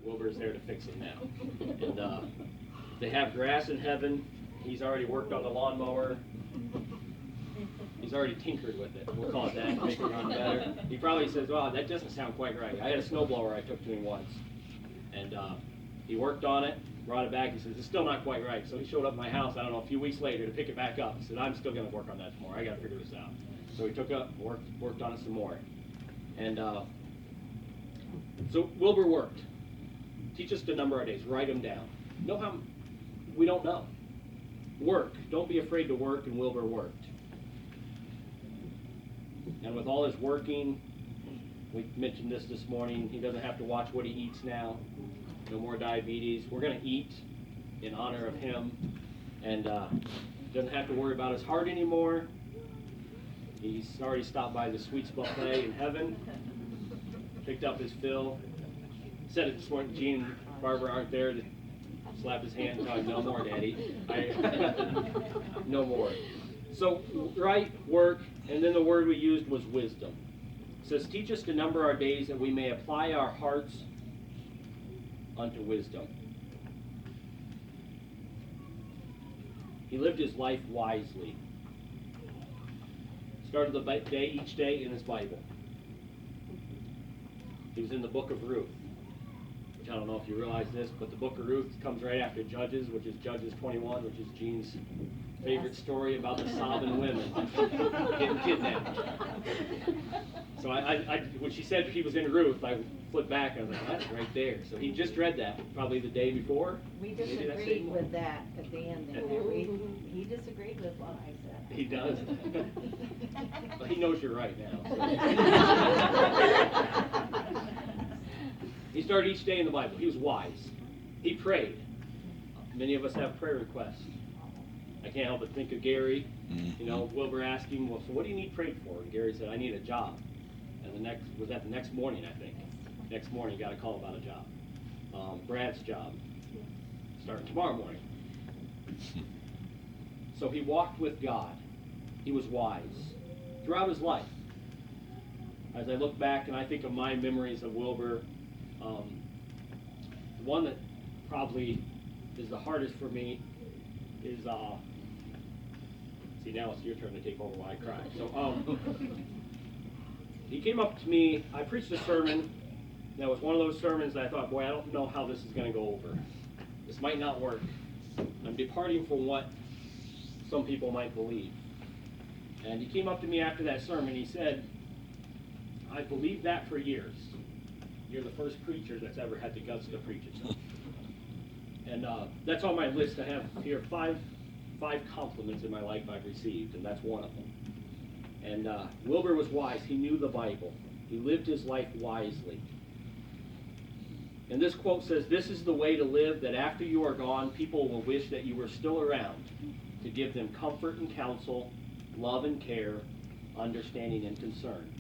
Wilbur's there to fix it now. And they have grass in heaven. He's already worked on the lawnmower. He's already tinkered with it. We'll call it that, to make it run better. He probably says, well, that doesn't sound quite right. I had a snowblower I took to him once. And he worked on it, brought it back. He says, it's still not quite right. So he showed up at my house, I don't know, a few weeks later to pick it back up. He said, I'm still going to work on that some more. I got to figure this out. So he took up, worked on it some more. And so Wilbur worked. Teach us to number our days. Write them down. Know how? We don't know. Work. Don't be afraid to work, and Wilbur worked. And with all his working, we mentioned this morning, he doesn't have to watch what he eats now. No more diabetes. We're going to eat in honor of him. And doesn't have to worry about his heart anymore. He's already stopped by the Sweets Buffet in heaven. Picked up his fill. Said it this morning, Gene and Barbara aren't there to slap his hand and tell him, no more, Daddy. No more. So, right, work, and then the word we used was wisdom. It says, teach us to number our days that we may apply our hearts unto wisdom. He lived his life wisely. Started the day each day in his Bible. He was in the book of Ruth. Which I don't know if you realize this, but the book of Ruth comes right after Judges, which is Judges 21, which is Gene's favorite story about the sobbing women getting kidnapped. So when she said he was in Ruth, I flipped back and I was like, that's right there. So he just read that probably the day before. We disagreed with that at the end there. He disagreed with what I said. He does. Well, he knows you're right now. So. He started each day in the Bible. He was wise. He prayed. Many of us have prayer requests. I can't help but think of Gary. You know, Wilbur asked him, well, so what do you need prayed for? And Gary said, I need a job. And the next morning, I think. Next morning, he got a call about a job. Brad's job. Starting tomorrow morning. So he walked with God. He was wise throughout his life. As I look back and I think of my memories of Wilbur, the one that probably is the hardest for me is, see, now it's your turn to take over while I cry. So, he came up to me, I preached a sermon, that was one of those sermons that I thought, boy, I don't know how this is going to go over. This might not work. I'm departing from what some people might believe. And he came up to me after that sermon, he said, I believed that for years. You're the first preacher that's ever had the guts to preach it. And that's on my list. I have here five compliments in my life I've received, and that's one of them. And Wilbur was wise. He knew the Bible. He lived his life wisely. And this quote says, this is the way to live, that after you are gone, people will wish that you were still around to give them comfort and counsel, love and care, understanding and concern.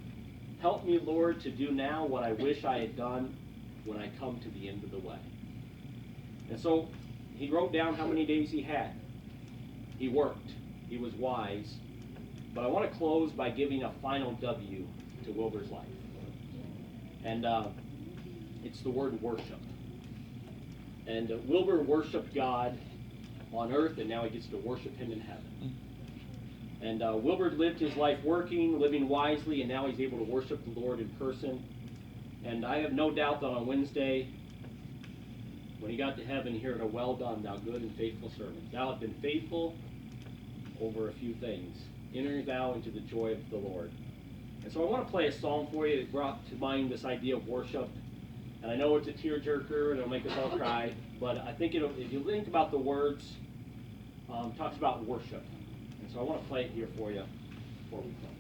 Help me, Lord, to do now what I wish I had done when I come to the end of the way. And so he wrote down how many days he had. He worked. He was wise. But I want to close by giving a final W to Wilbur's life. And it's the word worship. And Wilbur worshiped God on earth, and now he gets to worship him in heaven. And Wilbur lived his life working, living wisely, and now he's able to worship the Lord in person. And I have no doubt that on Wednesday, when he got to heaven, he heard a well done, thou good and faithful servant. Thou hast been faithful over a few things. Enter thou into the joy of the Lord. And so I want to play a song for you that brought to mind this idea of worship. And I know it's a tearjerker and it'll make us all cry, but I think if you think about the words, it talks about worship. And so I want to play it here for you before we close.